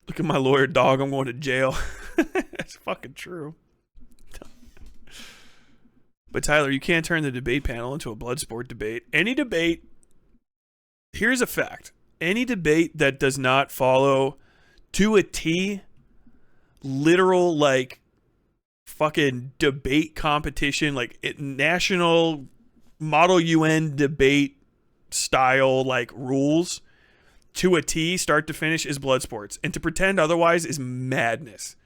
Look at my lawyer, dog. I'm going to jail. That's fucking true. But Tyler, you can't turn the debate panel into a blood sport debate. Any debate, here's a fact. Any debate that does not follow to a T, literal, like, fucking debate competition, like national Model UN debate style, like, rules to a T, start to finish, is blood sports. And to pretend otherwise is madness.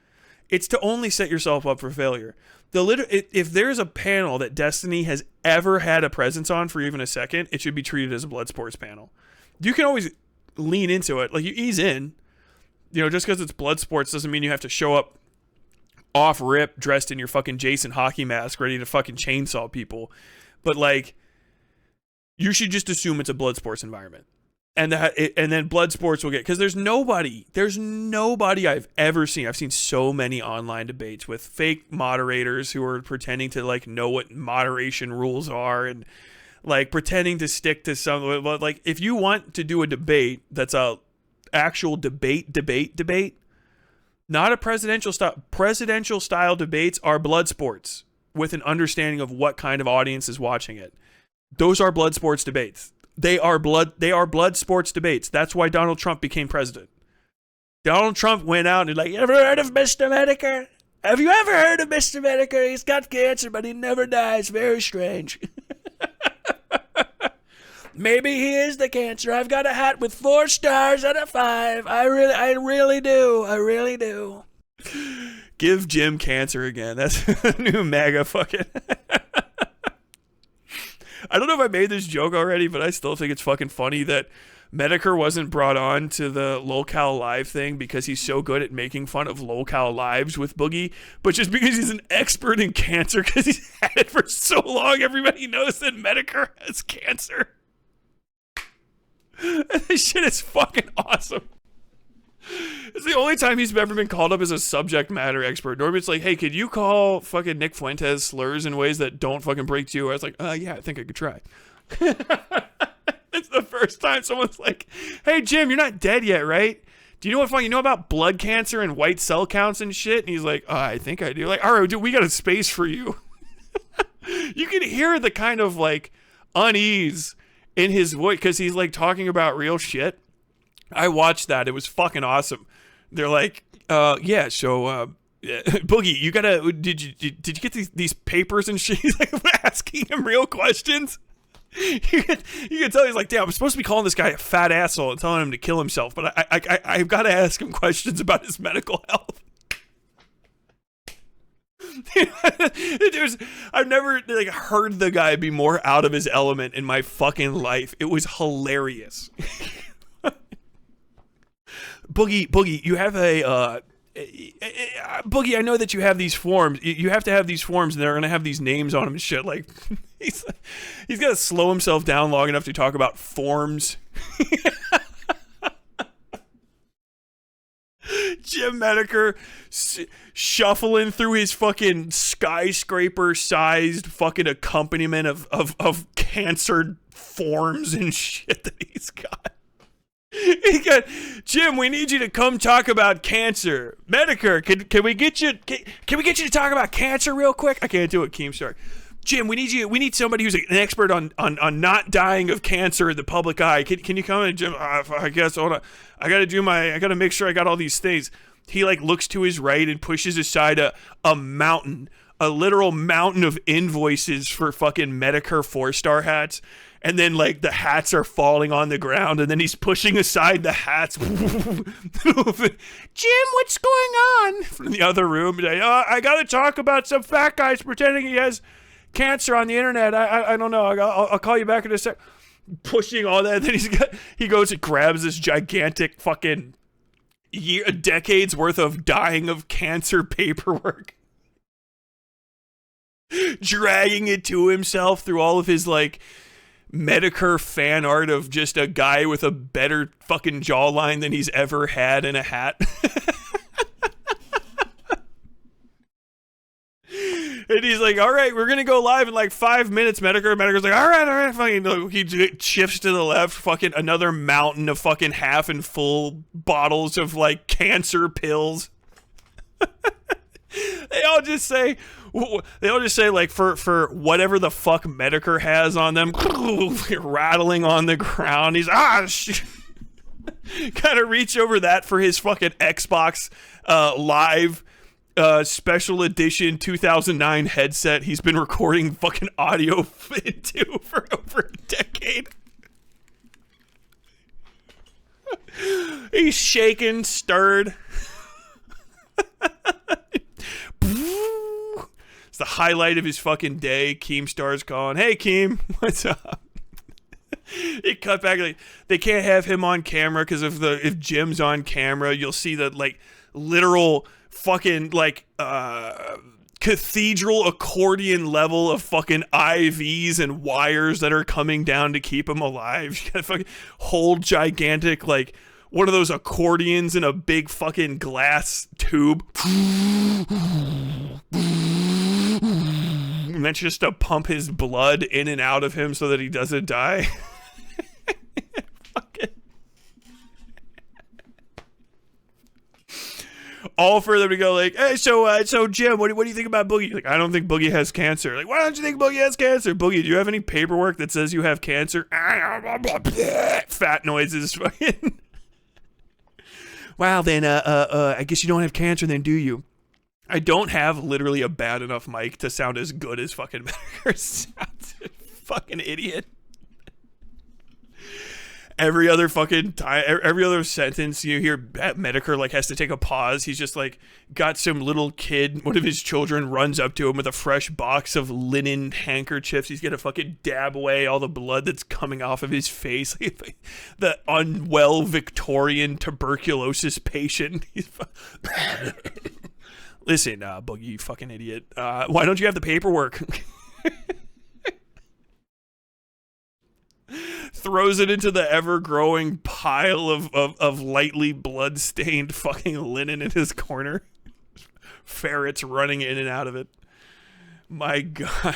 It's to only set yourself up for failure. If there's a panel that Destiny has ever had a presence on for even a second, it should be treated as a blood sports panel. You can always lean into it. Like, you ease in. You know, just because it's blood sports doesn't mean you have to show up off rip dressed in your fucking Jason hockey mask ready to fucking chainsaw people. But, like, you should just assume it's a blood sports environment. And then blood sports will get, because there's nobody I've ever seen. I've seen so many online debates with fake moderators who are pretending to, like, know what moderation rules are and, like, pretending to stick to some. Like, if you want to do a debate that's a actual debate, not a presidential style debates are blood sports with an understanding of what kind of audience is watching it. Those are blood sports debates. They are blood sports debates. That's why Donald Trump became president. Donald Trump went out and like, you ever heard of Mr. Metokur? Have you ever heard of Mr. Metokur? He's got cancer, but he never dies. Very strange. Maybe he is the cancer. I've got a hat with 4 stars out of 5. I really do. Give Jim cancer again. That's a new MAGA fucking. I don't know if I made this joke already, but I still think it's fucking funny that Metokur wasn't brought on to the LolCal Live thing because he's so good at making fun of LolCal Lives with Boogie, but just because he's an expert in cancer because he's had it for so long, everybody knows that Metokur has cancer. This shit is fucking awesome. It's the only time he's ever been called up as a subject matter expert. Normally it's like, hey, could you call fucking Nick Fuentes slurs in ways that don't fucking break to you? I was like, yeah, I think I could try. It's the first time someone's like, hey, Jim, you're not dead yet, right? Do you know what you know about blood cancer and white cell counts and shit? And he's like, I think I do. Like, all right, dude, we got a space for you. You can hear the kind of, like, unease in his voice because he's, like, talking about real shit. I watched that. It was fucking awesome. They're like, yeah, so, Boogie, you gotta, did you get these papers and shit? He's like asking him real questions. You can tell he's like, damn, I'm supposed to be calling this guy a fat asshole and telling him to kill himself, but I've got to ask him questions about his medical health. I've never like heard the guy be more out of his element in my fucking life. It was hilarious. Boogie, you have a Boogie, I know that you have these forms. You have to have these forms, and they're gonna have these names on them and shit. Like, he's got to slow himself down long enough to talk about forms. Jim Metokur shuffling through his fucking skyscraper-sized fucking accompaniment of cancer forms and shit that he's got. He got, Jim, we need you to come talk about cancer. Metokur, can we get you to talk about cancer real quick? I can't do it, Keemstar. Jim, we need somebody who's an expert on not dying of cancer in the public eye. Can you come in, Jim? I guess, hold on. I gotta make sure I got all these things. He like looks to his right and pushes aside a mountain, a literal mountain of invoices for fucking Metokur 4-star hats. And then, like, the hats are falling on the ground, and then he's pushing aside the hats. Jim, what's going on? From the other room, I gotta talk about some fat guys pretending he has cancer on the internet. I don't know. I'll call you back in a sec. Pushing all that, and then he goes and grabs this gigantic fucking decades worth of dying of cancer paperwork, dragging it to himself through all of his, like, Metokur fan art of just a guy with a better fucking jawline than he's ever had in a hat. And he's like, all right, we're going to go live in like 5 minutes, Metokur. Metokur's like, all right. Fucking, he shifts to the left, fucking another mountain of fucking half and full bottles of like cancer pills. They all just say like for whatever the fuck Metokur has on them, rattling on the ground. He's kind of reach over that for his fucking Xbox Live special edition 2009 headset he's been recording fucking audio into for over a decade. He's shaking, stirred. It's the highlight of his fucking day. Keemstar's calling. Hey, Keem, what's up? It cut back. Like, they can't have him on camera because if Jim's on camera, you'll see that like literal fucking like cathedral accordion level of fucking IVs and wires that are coming down to keep him alive. You gotta fucking hold gigantic like one of those accordions in a big fucking glass tube. And that's just to pump his blood in and out of him so that he doesn't die. Fucking. All for them to go like, hey, so Jim, what do you think about Boogie? Like, I don't think Boogie has cancer. Like, why don't you think Boogie has cancer? Boogie, do you have any paperwork that says you have cancer? Fat noises. Fucking. Wow, then I guess you don't have cancer then, do you? I don't have literally a bad enough mic to sound as good as fucking Metokur sounds. Fucking idiot. Every other fucking time, every other sentence you hear Metokur like has to take a pause. He's just like got some little kid, one of his children runs up to him with a fresh box of linen handkerchiefs. He's gonna fucking dab away all the blood that's coming off of his face. The unwell Victorian tuberculosis patient. Listen, Boogie, you fucking idiot. Why don't you have the paperwork? Throws it into the ever-growing pile of lightly blood-stained fucking linen in his corner. Ferrets running in and out of it. My God.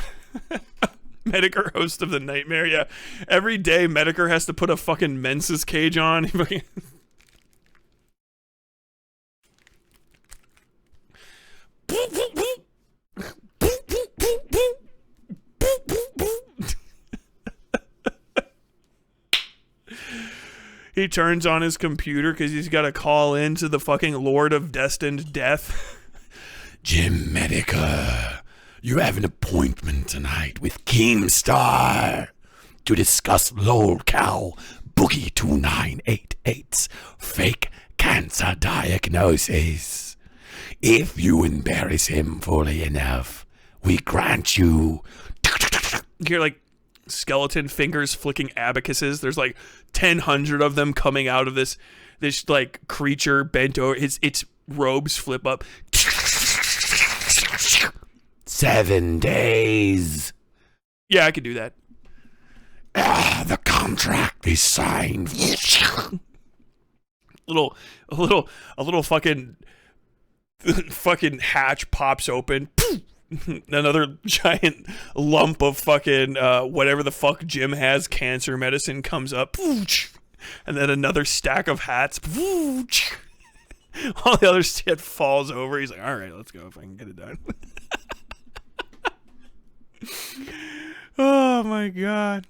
Metokur, host of the nightmare. Yeah, every day Metokur has to put a fucking menses cage on. He turns on his computer because he's got to call in to the fucking Lord of Destined Death. Jim Metokur, you have an appointment tonight with Keemstar to discuss lolcow Boogie 2988's fake cancer diagnosis. If you embarrass him fully enough, we grant you... You're like skeleton fingers flicking abacuses. There's like 1,000 of them coming out of this like creature bent over. Its robes flip up. 7 days. Yeah, I could do that. The contract is signed. A little fucking hatch pops open. Another giant lump of fucking whatever the fuck Jim has, cancer medicine, comes up. And then another stack of hats. All the other shit falls over. He's like, all right, let's go if I can get it done. Oh my God.